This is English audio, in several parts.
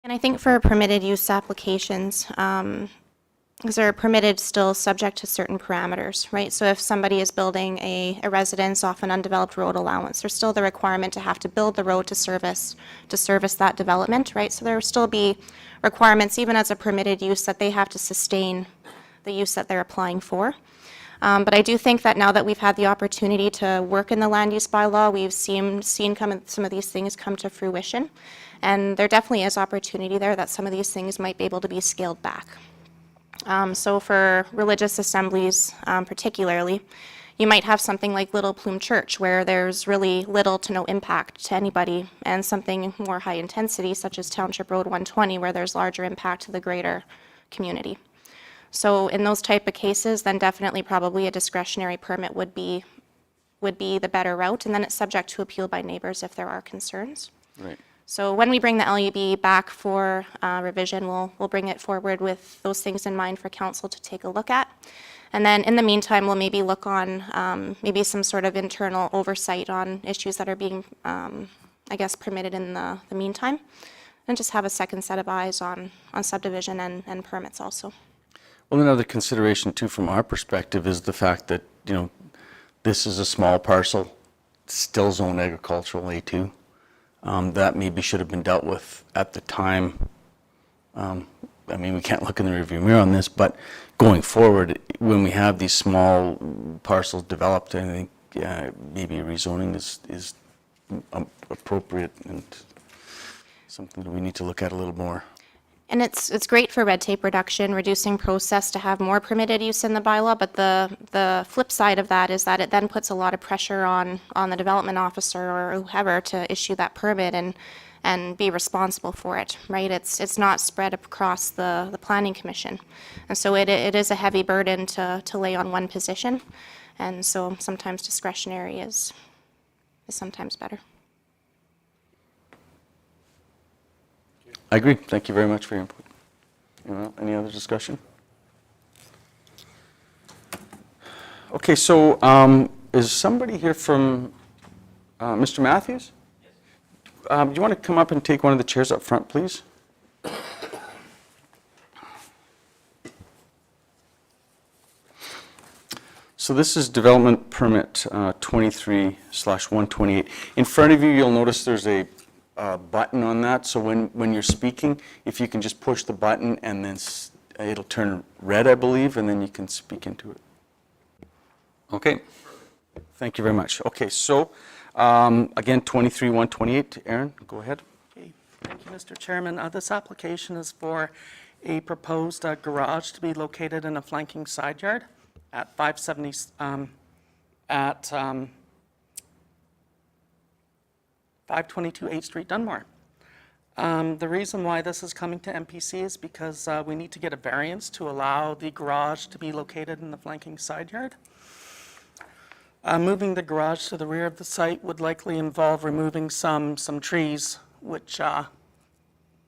And I think for permitted use applications, because they're permitted still subject to certain parameters, right? So if somebody is building a residence off an undeveloped road allowance, there's still the requirement to have to build the road to service that development, right? So there will still be requirements, even as a permitted use, that they have to sustain the use that they're applying for. But I do think that now that we've had the opportunity to work in the land use bylaw, we've seen some of these things come to fruition. And there definitely is opportunity there that some of these things might be able to be scaled back. So for religious assemblies particularly, you might have something like Little Plume Church where there's really little to no impact to anybody, and something more high intensity such as Township Road 120 where there's larger impact to the greater community. So in those type of cases, then definitely probably a discretionary permit would be the better route, and then it's subject to appeal by neighbors if there are concerns. Right. So when we bring the LUB back for revision, we'll bring it forward with those things in mind for council to take a look at. And then in the meantime, we'll maybe look on maybe some sort of internal oversight on issues that are being, I guess, permitted in the meantime, and just have a second set of eyes on subdivision and permits also. Well, another consideration too from our perspective is the fact that, you know, this is a small parcel, still zoned agricultural A2. That maybe should have been dealt with at the time. I mean, we can't look in the rearview mirror on this, but going forward, when we have these small parcels developed, I think maybe rezoning is appropriate and something that we need to look at a little more. And it's great for red tape reduction, reducing process to have more permitted use in the bylaw, but the flip side of that is that it then puts a lot of pressure on the development officer or whoever to issue that permit and be responsible for it, right? It's not spread across the planning commission. And so it is a heavy burden to lay on one position. And so sometimes discretionary is sometimes better. I agree. Thank you very much for your input. Any other discussion? Okay, so is somebody here from Mr. Matthews? Yes. Do you want to come up and take one of the chairs up front, please? So this is development permit 23/128. In front of you, you'll notice there's a button on that, so when you're speaking, if you can just push the button and then it'll turn red, I believe, and then you can speak into it. Okay, thank you very much. Okay, so again, 23/128, Aaron, go ahead. Okay, thank you, Mr. Chairman. This application is for a proposed garage to be located in a flanking side yard at 570 at 522 8th Street, Dunmore. The reason why this is coming to MPC is because we need to get a variance to allow the garage to be located in the flanking side yard. Moving the garage to the rear of the site would likely involve removing some trees, which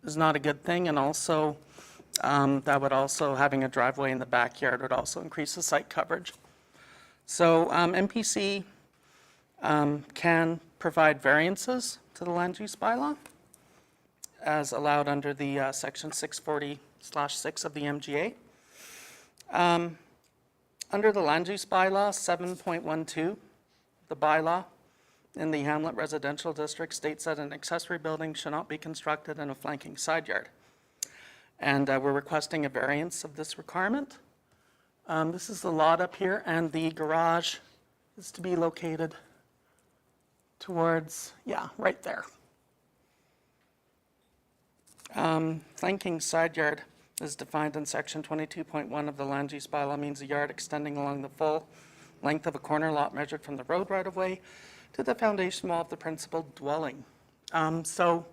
is not a good thing, and also that would also, having a driveway in the backyard would also increase the site coverage. So MPC can provide variances to the land use bylaw as allowed under the section 640/6 of the MGA. Under the land use bylaw 7.12, the bylaw in the Hamlet Residential District states that an accessory building should not be constructed in a flanking side yard. And we're requesting a variance of this requirement. This is the lot up here, and the garage is to be located towards, right there. Flanking side yard is defined in section 22.1 of the land use bylaw, means a yard extending along the full length of a corner lot measured from the road right of way to the foundation wall of the principal dwelling. So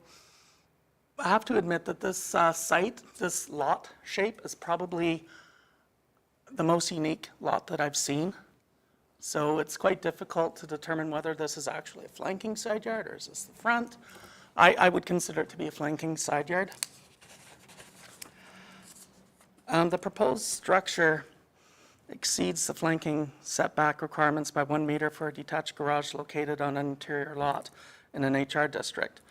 I have to admit that this site, this lot shape is probably the most unique lot that I've seen. So it's quite difficult to determine whether this is actually a flanking side yard or is this the front. I would consider it to be a flanking side yard. The proposed structure exceeds the flanking setback requirements by 1 meter for a detached garage located on an interior lot in an HR district.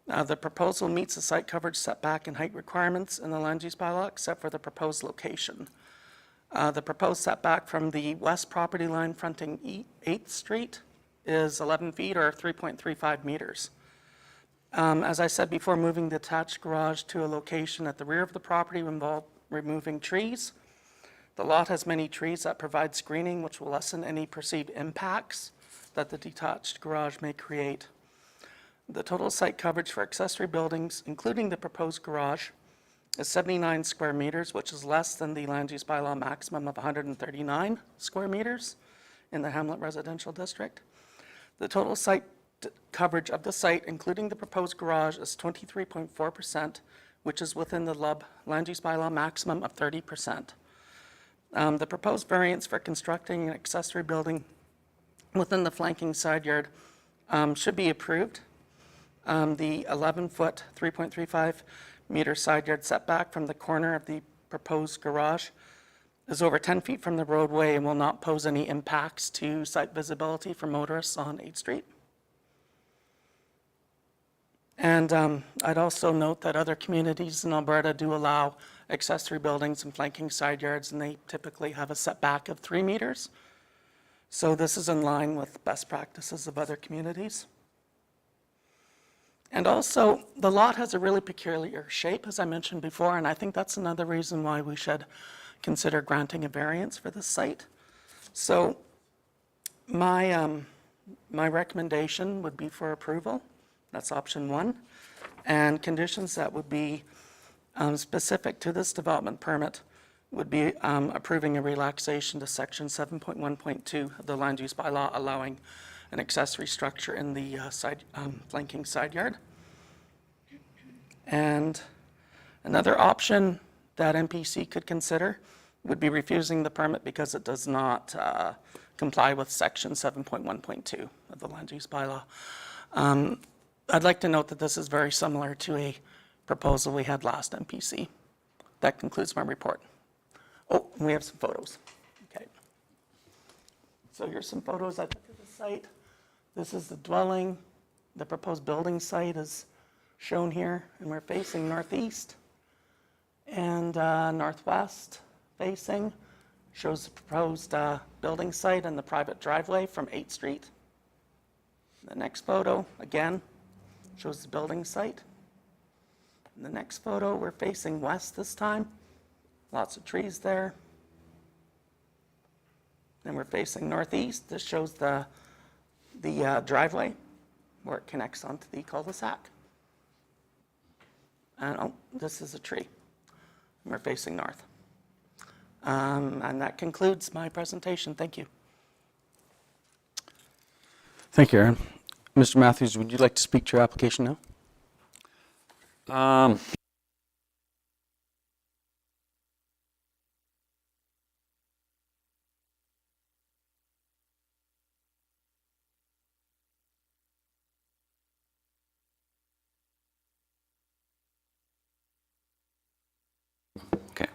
The proposal meets the site coverage setback and height requirements in the land use bylaw except for the proposed location. The proposed setback from the west property line fronting 8th Street is 11 feet or 3.35 meters. As I said before, moving the attached garage to a location at the rear of the property will involve removing trees. The lot has many trees that provide screening, which will lessen any perceived impacts that the detached garage may create. The total site coverage for accessory buildings, including the proposed garage, is 79 square meters, which is less than the land use bylaw maximum of 139 square meters in the Hamlet Residential District. The total site coverage of the site, including the proposed garage, is 23.4%, which is within the LUB land use bylaw maximum of 30%. The proposed variance for constructing an accessory building within the flanking side yard should be approved. The 11-foot, 3.35 meter side yard setback from the corner of the proposed garage is over 10 feet from the roadway and will not pose any impacts to site visibility for motorists on 8th Street. And I'd also note that other communities in Alberta do allow accessory buildings and flanking side yards, and they typically have a setback of 3 meters. So this is in line with best practices of other communities. And also, the lot has a really peculiar shape, as I mentioned before, and I think that's another reason why we should consider granting a variance for this site. So my recommendation would be for approval. That's option 1. And conditions that would be specific to this development permit would be approving a relaxation to section 7.1.2 of the land use bylaw, allowing an accessory structure in the flanking side yard. And another option that MPC could consider would be refusing the permit because it does not comply with section 7.1.2 of the land use bylaw. I'd like to note that this is very similar to a proposal we had last MPC. That concludes my report. Oh, and we have some photos. Okay. So here's some photos I took of the site. This is the dwelling. The proposed building site is shown here, and we're facing northeast and northwest facing. Shows the proposed building site and the private driveway from 8th Street. The next photo, again, shows the building site. In the next photo, we're facing west this time. Lots of trees there. Then we're facing northeast. This shows the driveway where it connects onto the cul-de-sac. And oh, this is a tree. And we're facing north. And that concludes my presentation. Thank you. Thank you, Aaron. Mr. Matthews, would you like to speak to your application now? Okay.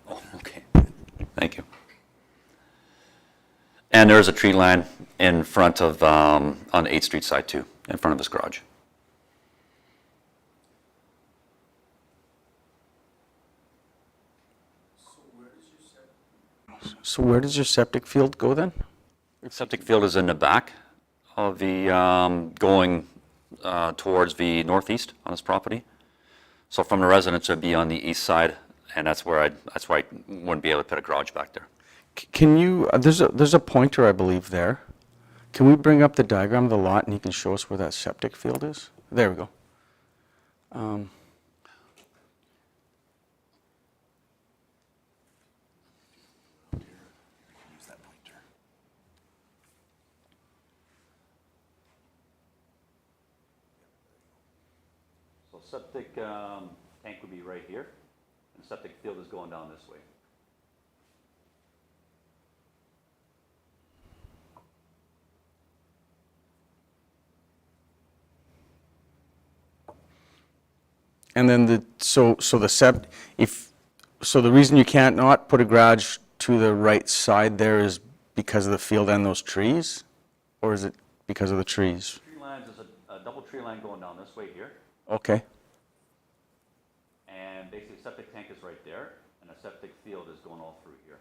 Oh, okay. Thank you. And there is a tree line in front of, on the 8th Street side too, in front of this garage. So where does your septic field go then? Septic field is in the back of the, going towards the northeast on this property. So from the residence, it would be on the east side, and that's why I wouldn't be able to put a garage back there. Can you, there's a pointer, I believe, there. Can we bring up the diagram of the lot and you can show us where that septic field is? There we go. So septic tank would be right here, and septic field is going down this way. And then the, so the if So the reason you can't not put a garage to the right side there is because of the field and those trees? Or is it because of the trees? Tree lines is a double tree line going down this way here, Okay, and basically septic tank is right there, and a septic field is going all through here.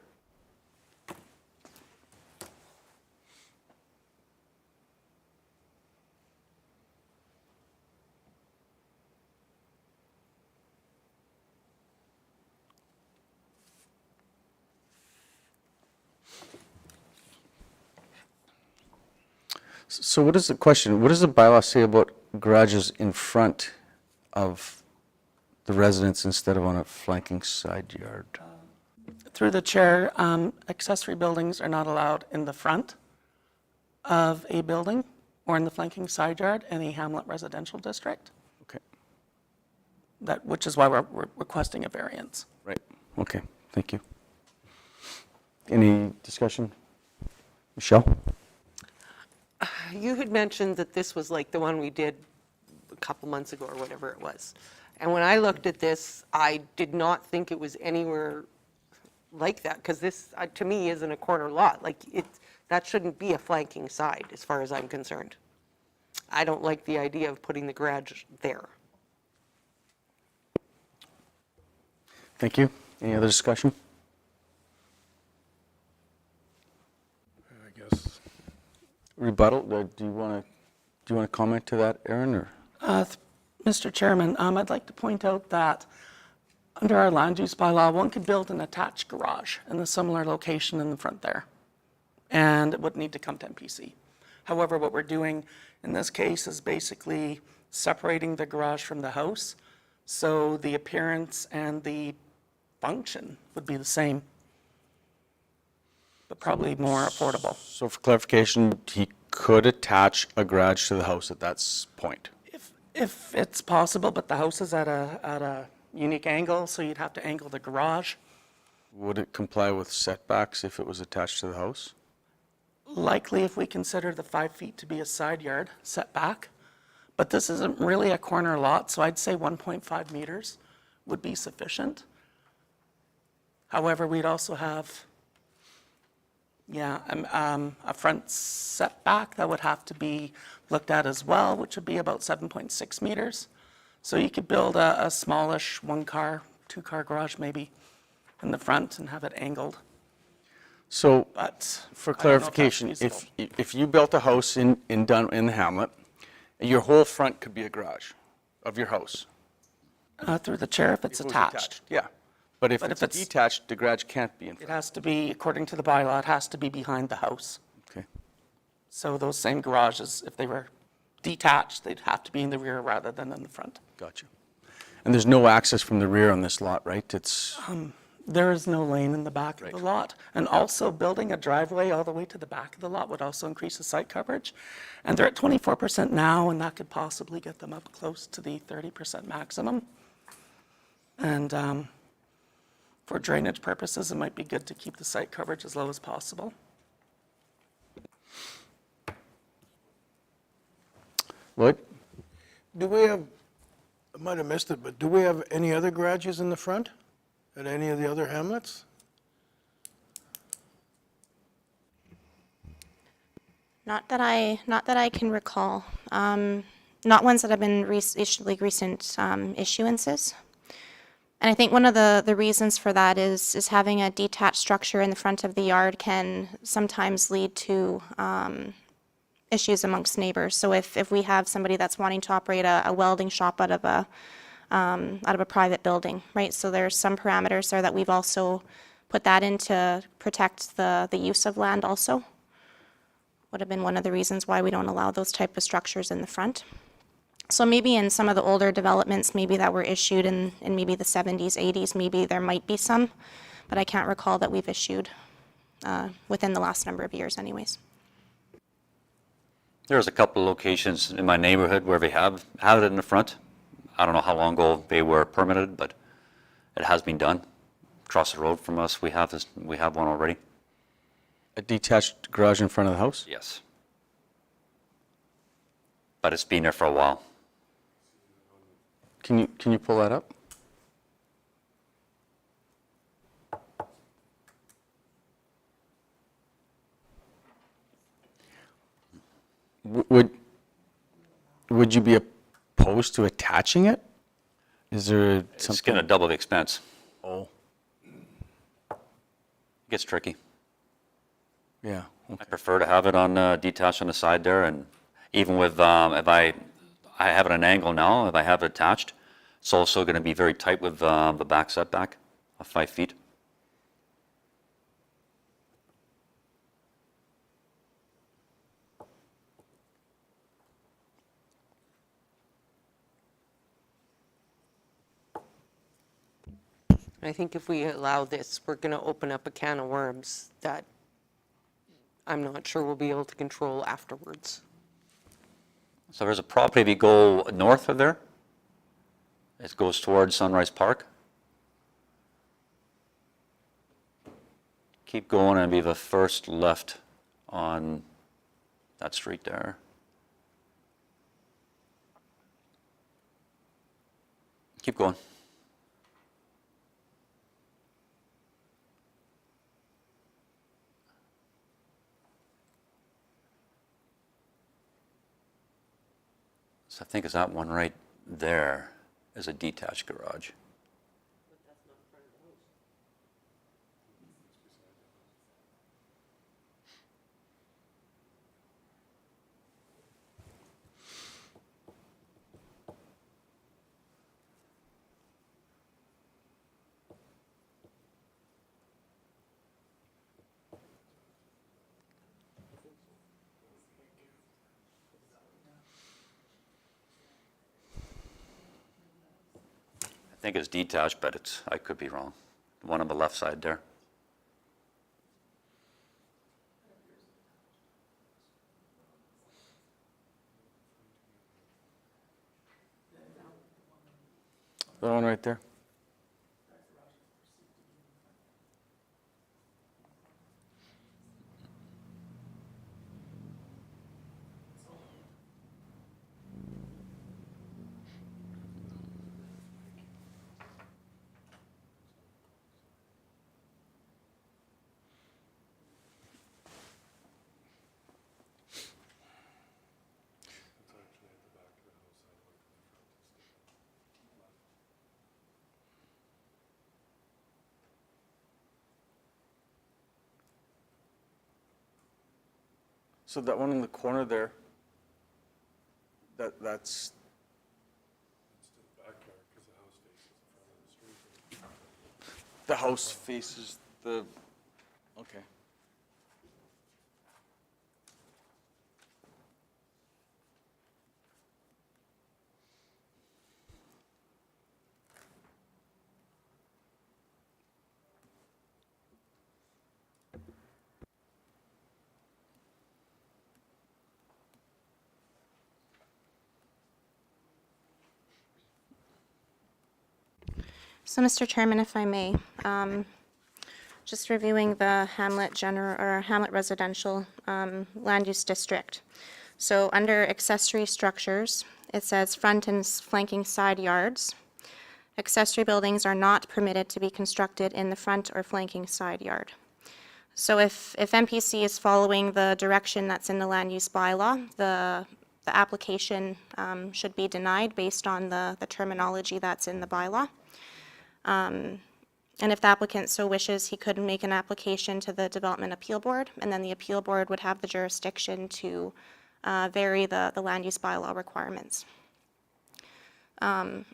so what is the question, what does the bylaw say about garages in front of the residence instead of on a flanking side yard? Through the chair, accessory buildings are not allowed in the front of a building or in the flanking side yard in a hamlet residential district, Okay, which is why we're requesting a variance. right, okay, thank you. Any discussion? Michelle? You had mentioned that this was like the one we did a couple months ago or whatever it was. And when I looked at this, I did not think it was anywhere like that, because this, to me, isn't a corner lot. Like, that shouldn't be a flanking side, as far as I'm concerned. I don't like the idea of putting the garage there. Thank you. Any other discussion? I guess. Rebuttal, do you want to comment to that, Aaron, or? Mr. Chairman, I'd like to point out that under our land use bylaw, one could build an attached garage in a similar location in the front there, and it would need to come to MPC. However, what we're doing in this case is basically separating the garage from the house, so the appearance and the function would be the same, but probably more affordable. So for clarification, he could attach a garage to the house at that point? If it's possible, but the house is at a unique angle, so you'd have to angle the garage. Would it comply with setbacks if it was attached to the house? Likely if we consider the 5 feet to be a side yard setback, but this isn't really a corner lot, so I'd say 1.5 meters would be sufficient. However, we'd also have, a front setback that would have to be looked at as well, which would be about 7.6 meters. So you could build a smallish 1-car, 2-car garage maybe in the front and have it angled. So But for I don't know if that's clarification, feasible. if you built a house in the hamlet, your whole front could be a garage of your house? Through the chair, if it's If it was attached. Yeah, but if But it's if it's- detached, the garage can't be in It front. has to be, according to the bylaw, it has to be behind the house. Okay, So those same garages, if they were detached, they'd have to be in the rear rather than in the front. gotcha. And there's no access from the rear on this lot, right? It's, There is no lane in the back of the Right. lot. And also, building a driveway all the way to the back of the lot would also increase the site coverage. And they're at 24% now, and that could possibly get them up close to the 30% maximum. And for drainage purposes, it might be good to keep the site coverage as low as possible. Lloyd? Do we have, I might have missed it, but do we have any other garages in the front at any of the other hamlets? Not that I can recall. Not ones that have been recent issuances. And I think one of the reasons for that is having a detached structure in the front of the yard can sometimes lead to issues amongst neighbors. So if we have somebody that's wanting to operate a welding shop out of a private building, right? So there's some parameters there that we've also put that in to protect the use of land also. Would have been one of the reasons why we don't allow those type of structures in the front. So maybe in some of the older developments, maybe that were issued in maybe the 70s, 80s, maybe there might be some, but I can't recall that we've issued within the last number of years anyways. There's a couple of locations in my neighborhood where they have it in the front. I don't know how long ago they were permitted, but it has been done. Across the road from us, we have one already. A detached garage in front of the house? Yes. But it's been there for a while. Can you pull that up? Would you be opposed to attaching it? Is there It's going to something? double the expense. Oh, It gets tricky. yeah. I prefer to have it on detached on the side there, and even with if I have it at an angle now, if I have it attached, it's also going to be very tight with the back setback of 5 feet. I think if we allow this, we're going to open up a can of worms that I'm not sure we'll be able to control afterwards. So there's a property, if you go north of there, it goes towards Sunrise Park. Keep going and be the first left on that street there. Keep going. So I think it's that one right there is a detached garage. I think it's detached, but I could be wrong. The one on the left side there. The one right there? So that one in the corner there, that's. The house faces the, okay. So, Mr. Chairman, if I may, just reviewing the Hamlet Residential Land Use District. So, under accessory structures, it says front and flanking side yards. Accessory buildings are not permitted to be constructed in the front or flanking side yard. So, if MPC is following the direction that's in the land use bylaw, the application should be denied based on the terminology that's in the bylaw. And if the applicant so wishes, he could make an application to the Development Appeal Board, and then the Appeal Board would have the jurisdiction to vary the land use bylaw requirements. I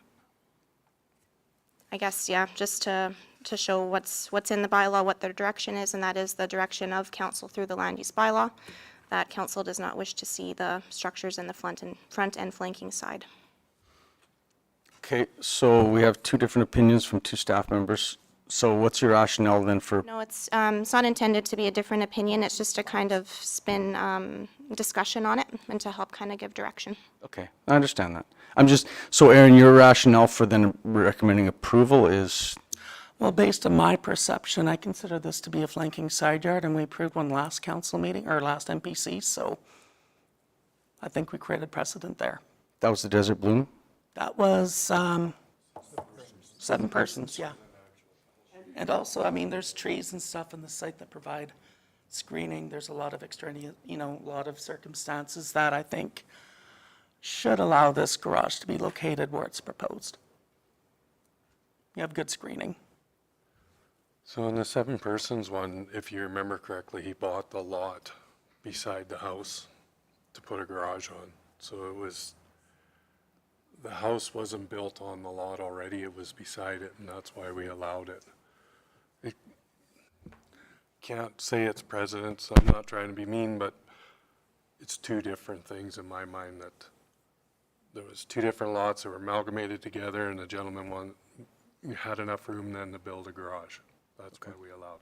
guess, yeah, just to show what's in the bylaw, what the direction is, and that is the direction of council through the land use bylaw, that council does not wish to see the structures in the front and flanking side. Okay, so we have two different opinions from two staff members. So what's your rationale then for, No, it's not intended to be a different opinion. It's just a kind of spin discussion on it and to help kind of give direction. okay, I understand that. I'm just, so Aaron, your rationale for then recommending approval is, Well, based on my perception, I consider this to be a flanking side yard, and we approved one last council meeting, or last MPC, so I think we created precedent there. that was the Desert Bloom? That was 7 persons, yeah. And also, I mean, there's trees and stuff on the site that provide screening. There's a lot of extraneous, a lot of circumstances that I think should allow this garage to be located where it's proposed. You have good screening. So in the 7 persons one, if you remember correctly, he bought the lot beside the house to put a garage on. So the house wasn't built on the lot already, it was beside it, and that's why we allowed it. Can't say it's precedence, I'm not trying to be mean, but it's 2 different things in my mind, that there was 2 different lots that were amalgamated together, and the gentleman had enough room then to build a garage. That's why we allowed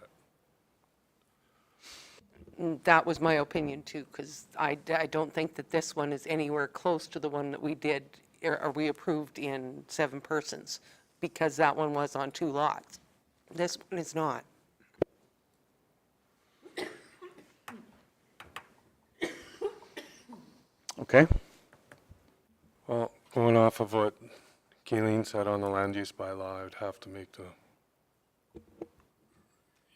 it. That was my opinion too, because I don't think that this one is anywhere close to the one that we did, or we approved in 7 persons, because that one was on 2 lots. This one is not. Okay. Well, going off of what Kayleen said on the land use bylaw, I would have to make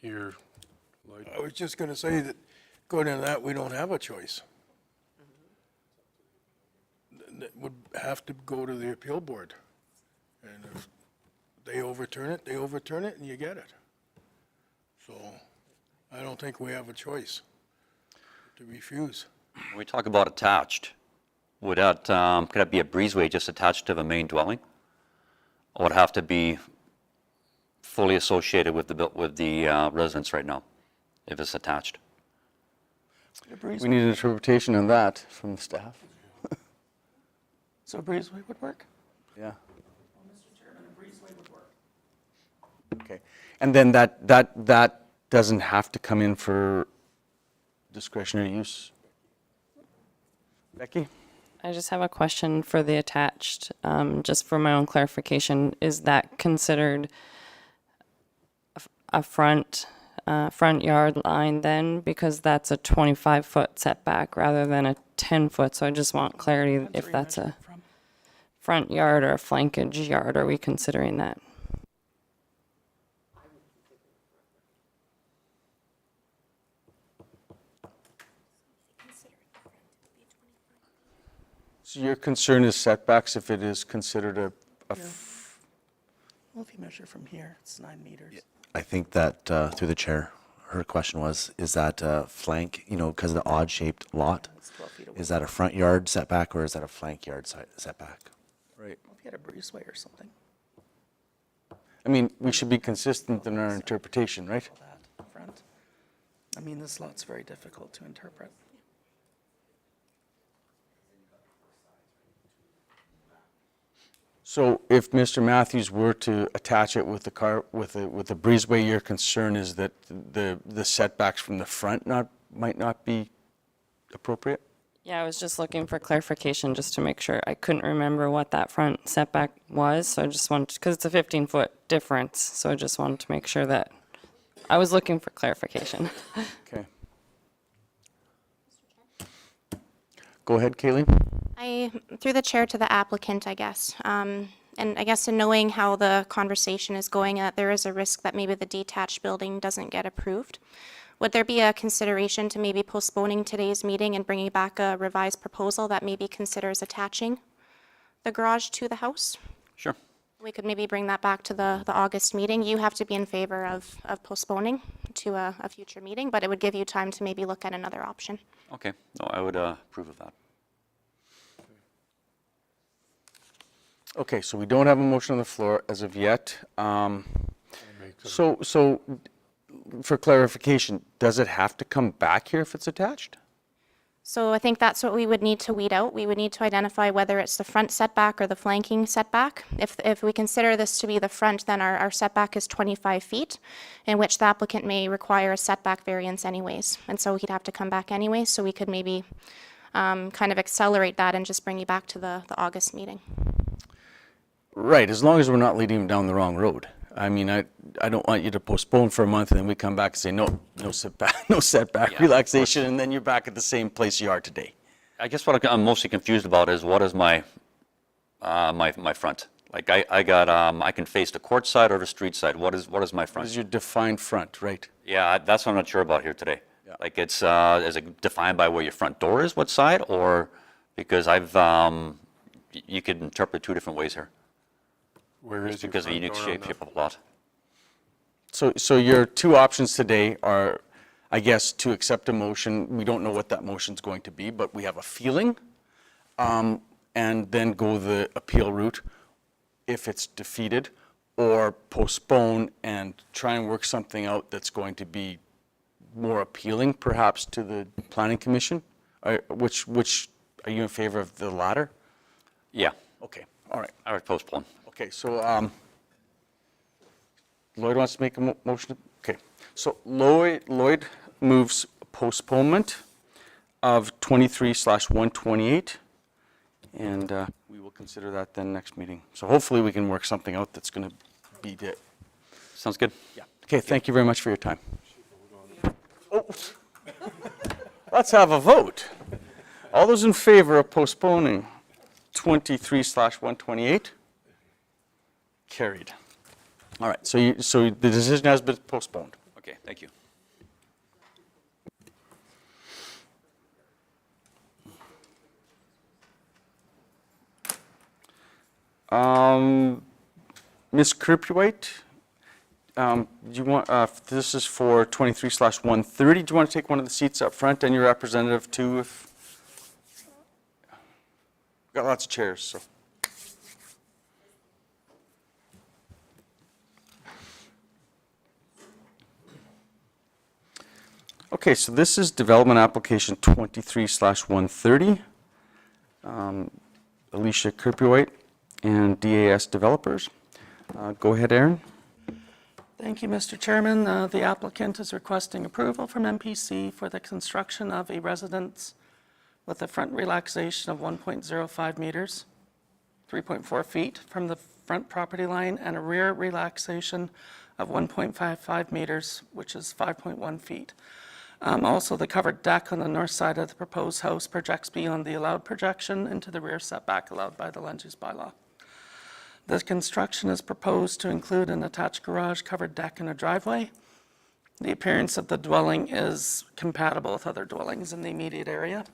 I was just gonna say that, according to that, we don't have a choice. That would have to go to the appeal board. And if they overturn it, and you get it. So I don't think we have a choice to refuse. When we talk about attached, could that be a breezeway just attached to the main dwelling? Or would it have to be fully associated with the residence right now, if it's attached? We need an interpretation on that from the staff. So a breezeway would work? Yeah. Well, Mr. Chairman, a breezeway would work. Okay. And then that doesn't have to come in for discretionary use? Becky? I just have a question for the attached, just for my own clarification. Is that considered a front yard line then? Because that's a 25-foot setback rather than a 10-foot. So I just want clarity if that's a front yard or a flankage yard. Are we considering that? So your concern is setbacks if it is considered a Well, if you measure from here, it's 9 meters. I think that, through the chair, her question was, is that a flank, because of the odd-shaped lot? It's 12 feet away. Is that a front yard setback, or is that a flank yard setback? Right. Well, if you had a breezeway or something, I mean, we should be consistent in our interpretation, right? that front. I mean, this lot's very difficult to interpret. So if Mr. Matthews were to attach it with the breezeway, your concern is that the setbacks from the front might not be appropriate? Yeah, I was just looking for clarification just to make sure. I couldn't remember what that front setback was, so I just wanted, because it's a 15-foot difference, so I just wanted to make sure that I was looking for clarification. Okay. Go ahead, Kayleen. Through the chair to the applicant, I guess. And I guess in knowing how the conversation is going, there is a risk that maybe the detached building doesn't get approved. Would there be a consideration to maybe postponing today's meeting and bringing back a revised proposal that maybe considers attaching the garage to the house? Sure. We could maybe bring that back to the August meeting. You have to be in favor of postponing to a future meeting, but it would give you time to maybe look at another option. Okay, no, I would approve of that. Okay, so we don't have a motion on the floor as of yet. So for clarification, does it have to come back here if it's attached? So I think that's what we would need to weed out. We would need to identify whether it's the front setback or the flanking setback. If we consider this to be the front, then our setback is 25 feet, in which the applicant may require a setback variance anyways. And so he'd have to come back anyways, so we could maybe kind of accelerate that and just bring you back to the August meeting. Right, as long as we're not leading him down the wrong road. I mean, I don't want you to postpone for a month and then we come back and say, no setback Yeah, relaxation, and then you're back at the same place you are today. I guess what I'm mostly confused about is what is my front? Like I can face the court side or the street side. What is my What front? is your defined front, right? Yeah, that's what I'm not sure about here today. Like is it defined by where your front door is, what side, or because you could interpret two different ways here. Where is Just your because of the front unique door on shape the- of the lot. So your two options today are, I guess, to accept a motion. We don't know what that motion's going to be, but we have a feeling, and then go the appeal route if it's defeated, or postpone and try and work something out that's going to be more appealing, perhaps, to the planning commission. Which are you in favor of the latter? Yeah, Okay, all right. I would postpone. Okay, so Lloyd wants to make a motion? Okay, so Lloyd moves postponement of 23/128, and we will consider that then next meeting. So hopefully we can work something out that's going to be it. Sounds good. Yeah. Okay, thank you very much for your time. Oh, let's have a vote. All those in favor of postponing 23/128? Carried. All right, so the decision has been postponed. Okay, thank you. Ms. Kirpwhite, do you want, this is for 23/130. Do you want to take one of the seats up front, and your representative too? If got lots of chairs, so. Okay, so this is development application 23/130. Alicia Kirpwhite and DAS Developers. Go ahead, Aaron. Thank you, Mr. Chairman. The applicant is requesting approval from MPC for the construction of a residence with a front relaxation of 1.05 meters, 3.4 feet from the front property line, and a rear relaxation of 1.55 meters, which is 5.1 feet. Also, the covered deck on the north side of the proposed house projects beyond the allowed projection into the rear setback allowed by the land use bylaw. The construction is proposed to include an attached garage, covered deck, and a driveway. The appearance of the dwelling is compatible with other dwellings in the immediate area.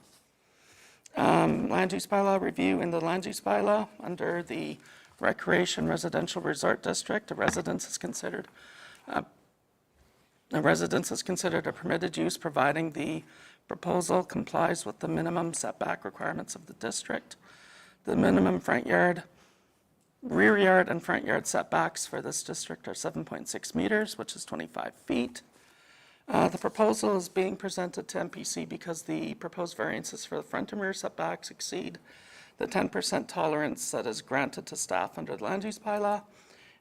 Land use bylaw review. In the land use bylaw, under the Recreation Residential Resort District, a residence is considered a permitted use providing the proposal complies with the minimum setback requirements of the district. The minimum front yard, rear yard, and front yard setbacks for this district are 7.6 meters, which is 25 feet. The proposal is being presented to MPC because the proposed variances for the front and rear setbacks exceed the 10% tolerance that is granted to staff under the land use bylaw.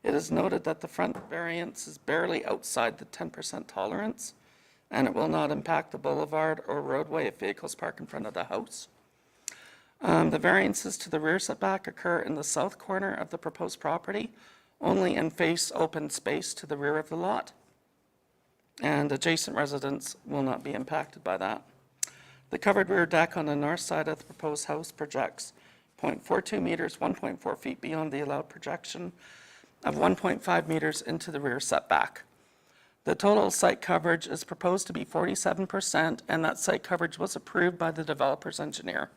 It is noted that the front variance is barely outside the 10% tolerance, and it will not impact the boulevard or roadway if vehicles park in front of the house. The variances to the rear setback occur in the south corner of the proposed property, only and face open space to the rear of the lot, and adjacent residents will not be impacted by that. The covered rear deck on the north side of the proposed house projects 0.42 meters, 1.4 feet beyond the allowed projection of 1.5 meters into the rear setback. The total site coverage is proposed to be 47%, and that site coverage was approved by the developer's engineer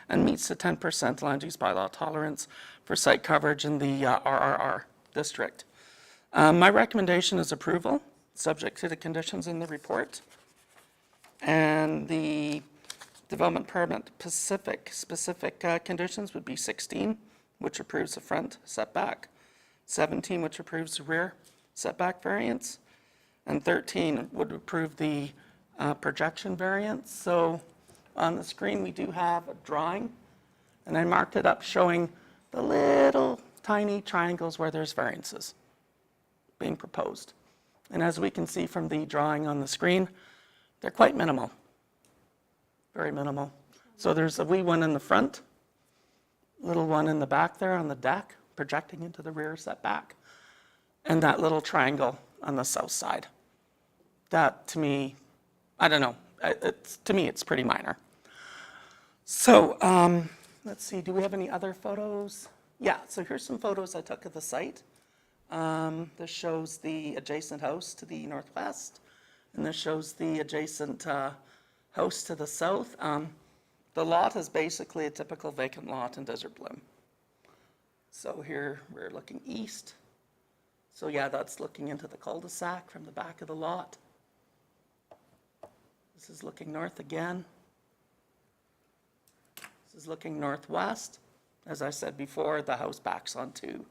and meets the 10% land use bylaw tolerance for site coverage in the RRR district. My recommendation is approval, subject to the conditions in the report. And the development permit specific conditions would be 16, which approves the front setback, 17, which approves the rear setback variance, and 13 would approve the projection variance. So on the screen, we do have a drawing, and I marked it up showing the little tiny triangles where there's variances being proposed. And as we can see from the drawing on the screen, they're quite minimal, very minimal. So there's a wee one in the front, little one in the back there on the deck, projecting into the rear setback, and that little triangle on the south side. That, to me, I don't know, to me, it's pretty minor. So let's see, do we have any other photos? Yeah, so here's some photos I took of the site. This shows the adjacent house to the northwest, And this shows the adjacent house to the south. The lot is basically a typical vacant lot in Desert Bloom. So here we're looking east. So yeah, that's looking into the cul-de-sac from the back of the lot. This is looking north again. This is looking northwest. As I said before, the house backs onto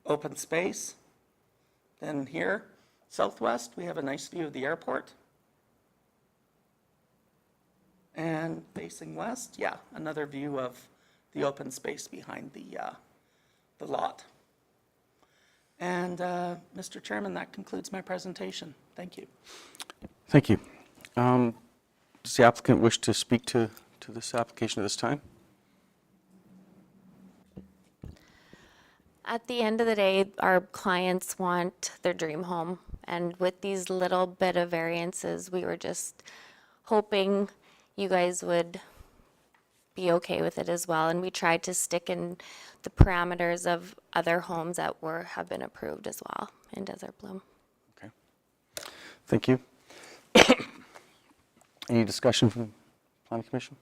open space. Then here, southwest, we have a nice view of the airport. And facing west, yeah, another view of the open space behind the lot. And Mr. Chairman, that concludes my presentation. Thank you. Thank you. Does the applicant wish to speak to this application at this time? At the end of the day, our clients want their dream home. And with these little bit of variances, we were just hoping you guys would be okay with it as well. And we tried to stick in the parameters of other homes that have been approved as well in Desert Bloom. Okay. Thank you. Any discussion from the Planning Commission?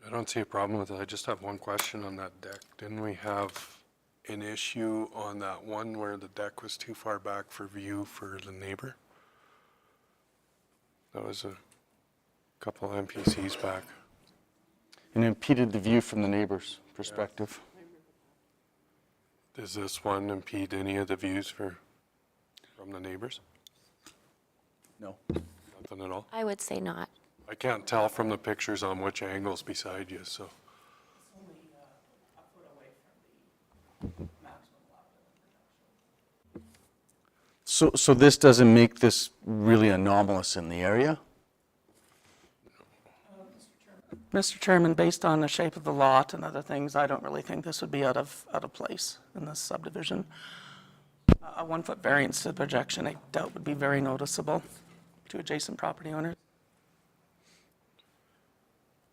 I don't see a problem with it. I just have one question on that deck. Didn't we have an issue on that one where the deck was too far back for view for the neighbor? That was a couple MPCs back. And impeded the view from the neighbor's perspective. Does this one impede any of the views from the neighbors? No. Nothing at all? I would say not. I can't tell from the pictures on which angle's beside you, so. So this doesn't make this really anomalous in the area? Mr. Chairman, based on the shape of the lot and other things, I don't really think this would be out of place in this subdivision. A 1-foot variance to the projection, I doubt would be very noticeable to adjacent property owners.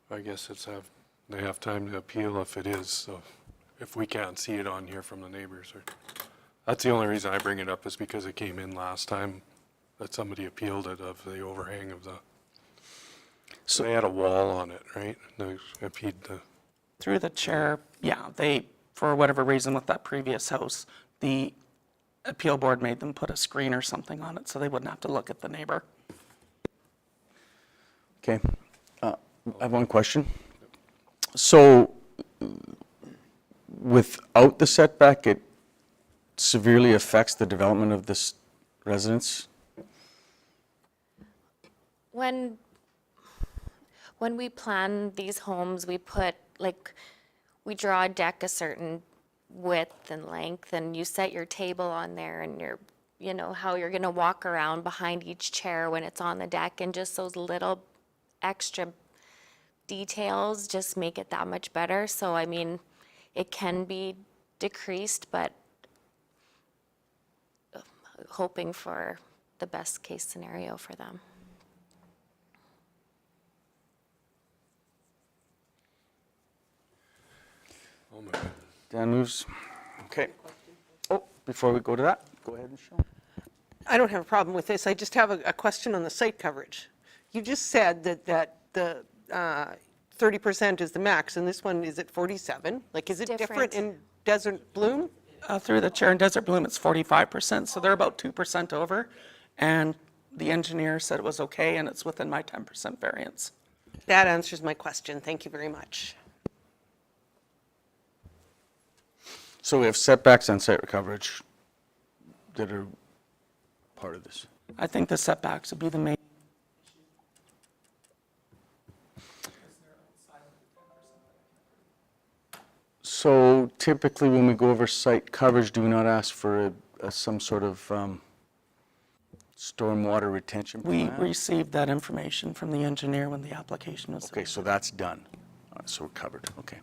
I guess they have time to appeal if it is, so if we can't see it on here from the neighbors. That's the only reason I bring it up is because it came in last time that somebody appealed it of the overhang of the, so they had a wall on it, right? They appealed the, Through the chair, yeah, they, for whatever reason with that previous house, the appeal board made them put a screen or something on it so they wouldn't have to look at the neighbor. Okay. I have one question. So without the setback, it severely affects the development of this residence? When we plan these homes, we put, we draw a deck a certain width and length, and you set your table on there and how you're gonna walk around behind each chair when it's on the deck, and just those little extra details just make it that much better. So, I mean, it can be decreased, but hoping for the best case scenario for them. oh my God. Dan moves. Okay. Oh, before we go to that, go ahead, Michelle. I don't have a problem with this. I just have a question on the site coverage. You just said that the 30% is the max, and this one is at 47. Is it different in Desert Bloom? Through the chair in Desert Bloom, it's 45%, so they're about 2% over. And the engineer said it was okay, and it's within my 10% variance. That answers my question. Thank you very much. So we have setbacks and site coverage that are part of this. I think the setbacks would be the main. So typically when we go over site coverage, do we not ask for some sort of stormwater retention We plan? received that information from the engineer when the application was Okay, submitted. so that's done. All right, so we're covered, okay.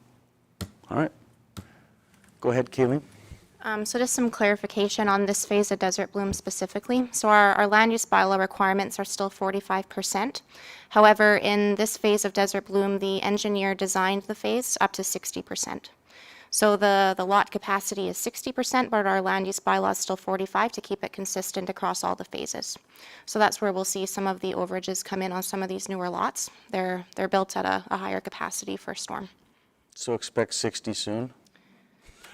All right. Go ahead, Kayleen. So just some clarification on this phase of Desert Bloom specifically. So our land use bylaw requirements are still 45%. However, in this phase of Desert Bloom, the engineer designed the phase up to 60%. So the lot capacity is 60%, but our land use bylaw is still 45 to keep it consistent across all the phases. So that's where we'll see some of the overages come in on some of these newer lots. They're built at a higher capacity for storm, So expect 60 soon?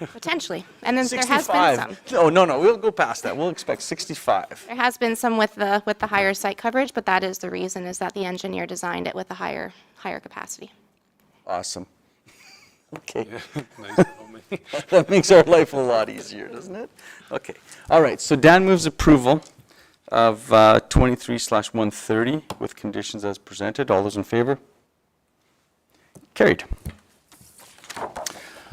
potentially. And then there has been some. No, we'll go past that. We'll expect 65. There has been some with the higher site coverage, but that is the reason, is that the engineer designed it with a higher capacity. Awesome. Okay. Nice to know me. That makes our life a lot easier, doesn't it? Okay. All right, so Dan moves approval of 23/130 with conditions as presented. All those in favor? Carried.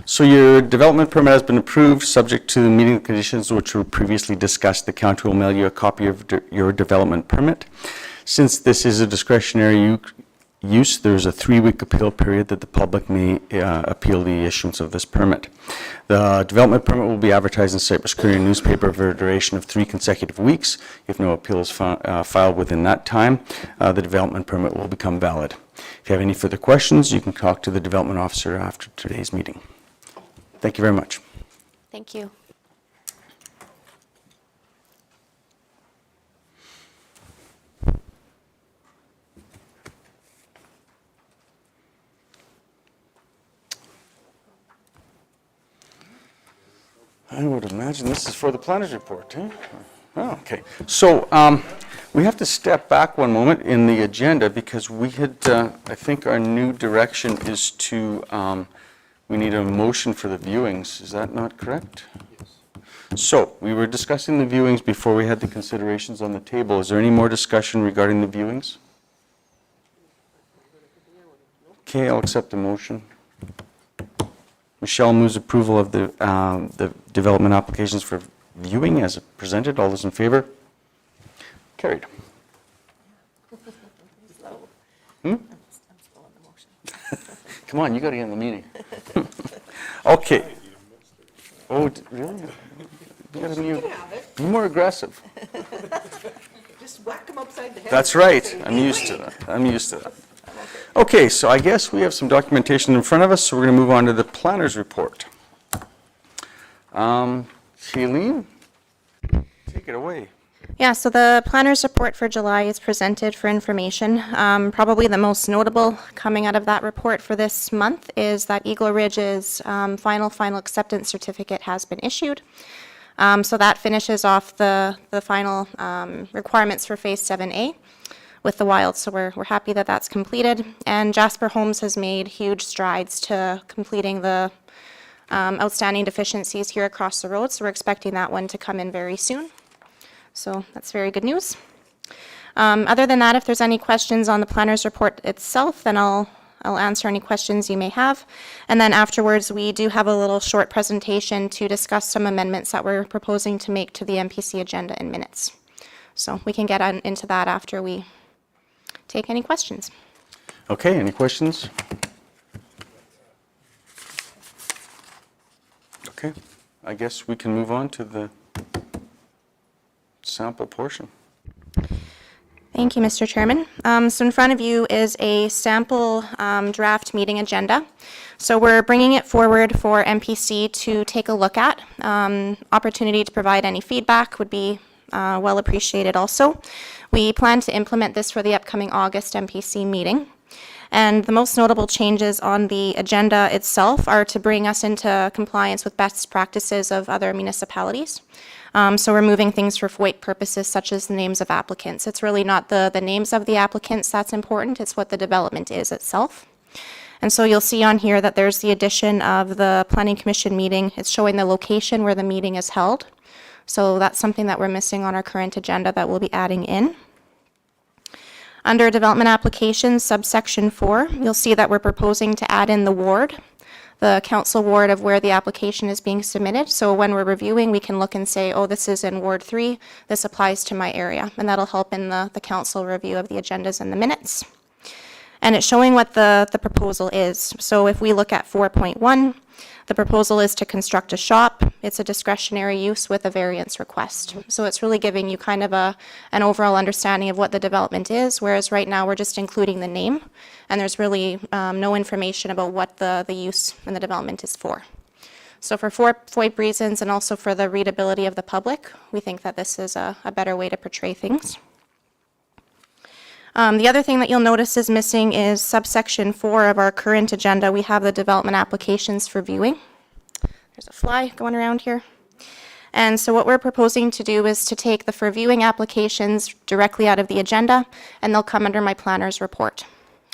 So your development permit has been approved, subject to the meeting conditions which were previously discussed. The county will mail you a copy of your development permit. Since this is a discretionary use, there's a 3-week appeal period that the public may appeal the issuance of this permit. The development permit will be advertised in Cypress Courier newspaper for a duration of 3 consecutive weeks. If no appeal is filed within that time, the development permit will become valid. If you have any further questions, you can talk to the development officer after today's meeting. Thank you very much. Thank you. I would imagine this is for the planner's report, eh? Oh, okay. So we have to step back one moment in the agenda because we had, I think our new direction is to, we need a motion for the viewings. Is that not correct? Yes. So we were discussing the viewings before we had the considerations on the table. Is there any more discussion regarding the viewings? Okay, I'll accept the motion. Michelle moves approval of the development applications for viewing as presented. All those in favor? Carried. Come on, you got to get in the meeting. Okay. Oh, really? You got to be more aggressive. Just whack them upside the head. That's right. I'm used to that. I'm used to that. Okay, so I guess we have some documentation in front of us, so we're going to move on to the planner's report. Shailene, take it away. Yeah, so the planner's report for July is presented for information. Probably the most notable coming out of that report for this month is that Eagle Ridge's final acceptance certificate has been issued. So that finishes off the final requirements for Phase 7A with the wild, so we're happy that that's completed. And Jasper Homes has made huge strides to completing the outstanding deficiencies here across the road, so we're expecting that one to come in very soon. So that's very good news. Other than that, if there's any questions on the planner's report itself, then I'll answer any questions you may have. And then afterwards, we do have a little short presentation to discuss some amendments that we're proposing to make to the MPC agenda in minutes. So we can get into that after we take any questions. Okay, any questions? Okay, I guess we can move on to the sample portion. Thank you, Mr. Chairman. So in front of you is a sample draft meeting agenda. So we're bringing it forward for MPC to take a look at. Opportunity to provide any feedback would be well appreciated also. We plan to implement this for the upcoming August MPC meeting. And the most notable changes on the agenda itself are to bring us into compliance with best practices of other municipalities. So we're moving things for FOIP purposes, such as the names of applicants. It's really not the names of the applicants that's important, it's what the development is itself. And so you'll see on here that there's the addition of the Planning Commission meeting. It's showing the location where the meeting is held. So that's something that we're missing on our current agenda that we'll be adding in. Under development applications, subsection 4, you'll see that we're proposing to add in the ward, the council ward of where the application is being submitted. So when we're reviewing, we can look and say, oh, this is in Ward 3, this applies to my area. And that'll help in the council review of the agendas and the minutes. And it's showing what the proposal is. So if we look at 4.1, the proposal is to construct a shop. It's a discretionary use with a variance request. So it's really giving you kind of an overall understanding of what the development is, whereas right now we're just including the name, and there's really no information about what the use and the development is for. So for FOIP reasons and also for the readability of the public, we think that this is a better way to portray things. The other thing that you'll notice is missing is subsection 4 of our current agenda. We have the development applications for viewing. There's a fly going around here. And so what we're proposing to do is to take the for viewing applications directly out of the agenda, and they'll come under my planner's report.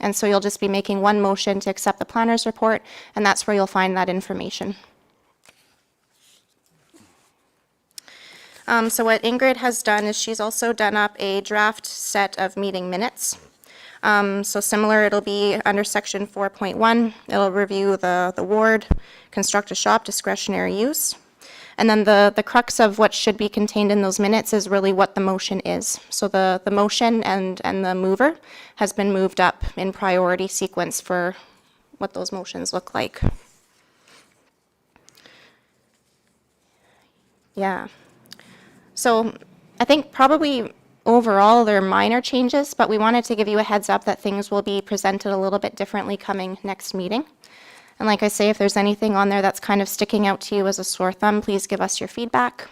And so you'll just be making one motion to accept the planner's report, and that's where you'll find that information. So what Ingrid has done is she's also done up a draft set of meeting minutes. So similar, it'll be under section 4.1. It'll review the ward, construct a shop, discretionary use. And then the crux of what should be contained in those minutes is really what the motion is. So the motion and the mover has been moved up in priority sequence for what those motions look like. Yeah. So I think probably overall they're minor changes, but we wanted to give you a heads up that things will be presented a little bit differently coming next meeting. And like I say, if there's anything on there that's kind of sticking out to you as a sore thumb, please give us your feedback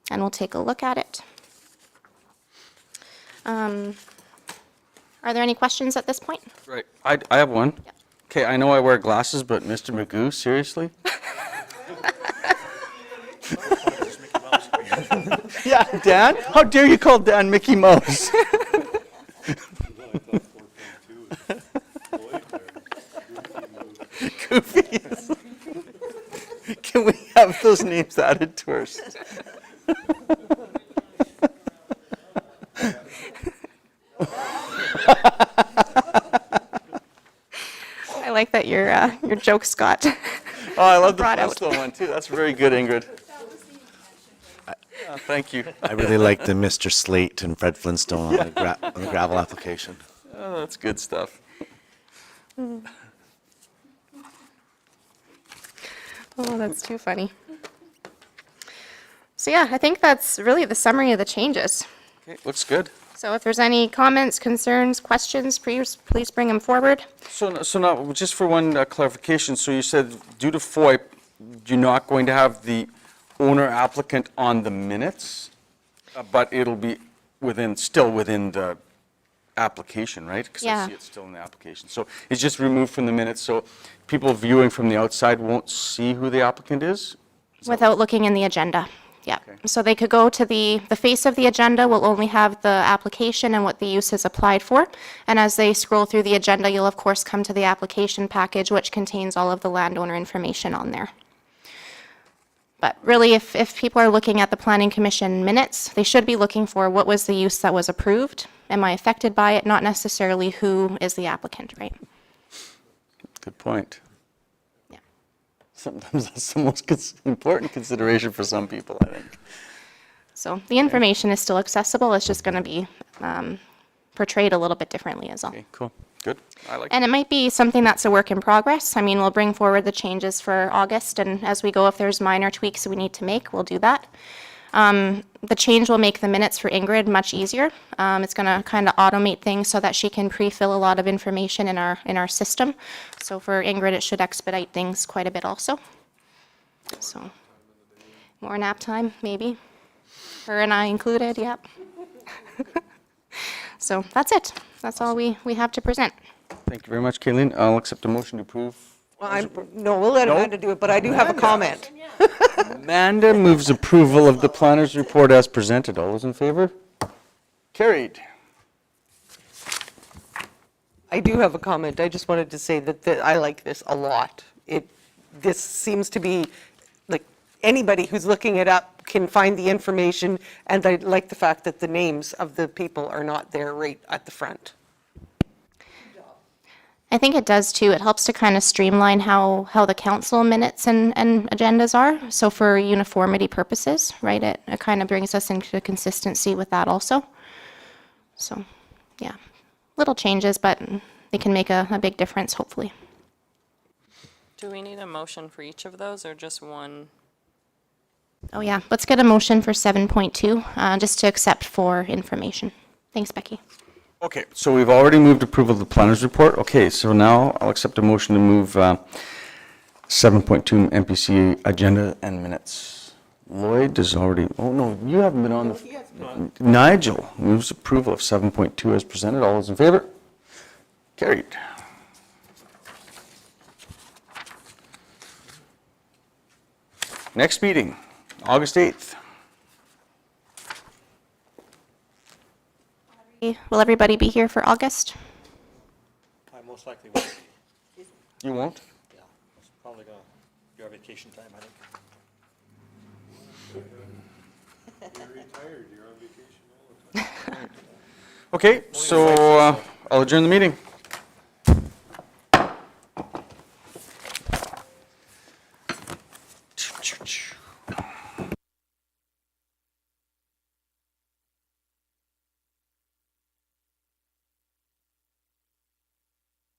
and we'll take a look at it. Are there any questions at this point? Right. I have one. Okay, I know I wear glasses, but Mr. Magoo, seriously? Yeah, Dan? How dare you call Dan Mickey Mouse? Goofies. Can we have those names added to ours? I like that your jokes got Oh, I love the brought out. Flintstone one too. That's very good, Ingrid. Thank you. I really like the Mr. Slate and Fred Flintstone on the gravel application. Oh, that's good stuff. Oh, that's too funny. So yeah, I think that's really the summary of the changes. Okay, looks good. So if there's any comments, concerns, questions, please bring them forward. So now, just for one clarification, so you said due to FOIP, you're not going to have the owner applicant on the minutes, but it'll be still within the application, right? Because I Yeah. see it's still in the application. So it's just removed from the minutes, so people viewing from the outside won't see who the applicant is? Without looking in the agenda, yeah. Okay. So they could go to the face of the agenda will only have the application and what the use is applied for. And as they scroll through the agenda, you'll of course come to the application package, which contains all of the landowner information on there. But really, if people are looking at the Planning Commission minutes, they should be looking for what was the use that was approved? Am I affected by it? Not necessarily who is the applicant, right? Good point. Yeah. Sometimes that's the most important consideration for some people, I think. So the information is still accessible, it's just going to be portrayed a little bit differently is all. Okay, cool. Good. I like it. And it might be something that's a work in progress. I mean, we'll bring forward the changes for August, and as we go, if there's minor tweaks we need to make, we'll do that. The change will make the minutes for Ingrid much easier. It's going to kind of automate things so that she can pre-fill a lot of information in our system. So for Ingrid, it should expedite things quite a bit also. So more nap time, maybe. Her and I included, yep. So that's it. That's all we have to present. Thank you very much, Kayleen. I'll accept a motion to approve. Well, no, we'll let Amanda do it, but I do have a comment. Amanda moves approval of the planner's report as presented. All those in favor? Carried. I do have a comment. I just wanted to say that I like this a lot. This seems to be, like, anybody who's looking it up can find the information, and I like the fact that the names of the people are not there right at the front. I think it does too. It helps to kind of streamline how the council minutes and agendas are. So for uniformity purposes, right, it kind of brings us into consistency with that also. So, yeah, little changes, but they can make a big difference, hopefully. Do we need a motion for each of those or just one? Oh yeah, let's get a motion for 7.2, just to accept for information. Thanks, Becky. Okay, so we've already moved approval of the planner's report. Okay, so now I'll accept a motion to move 7.2 MPC agenda and minutes. Lloyd is already, oh no, you haven't been on the. Nigel moves approval of 7.2 as presented. All those in favor? Carried. Next meeting, August 8th. Will everybody be here for August? I most likely won't be. You won't? Yeah, it's probably gonna be our vacation time, I think. Okay, so I'll adjourn the meeting.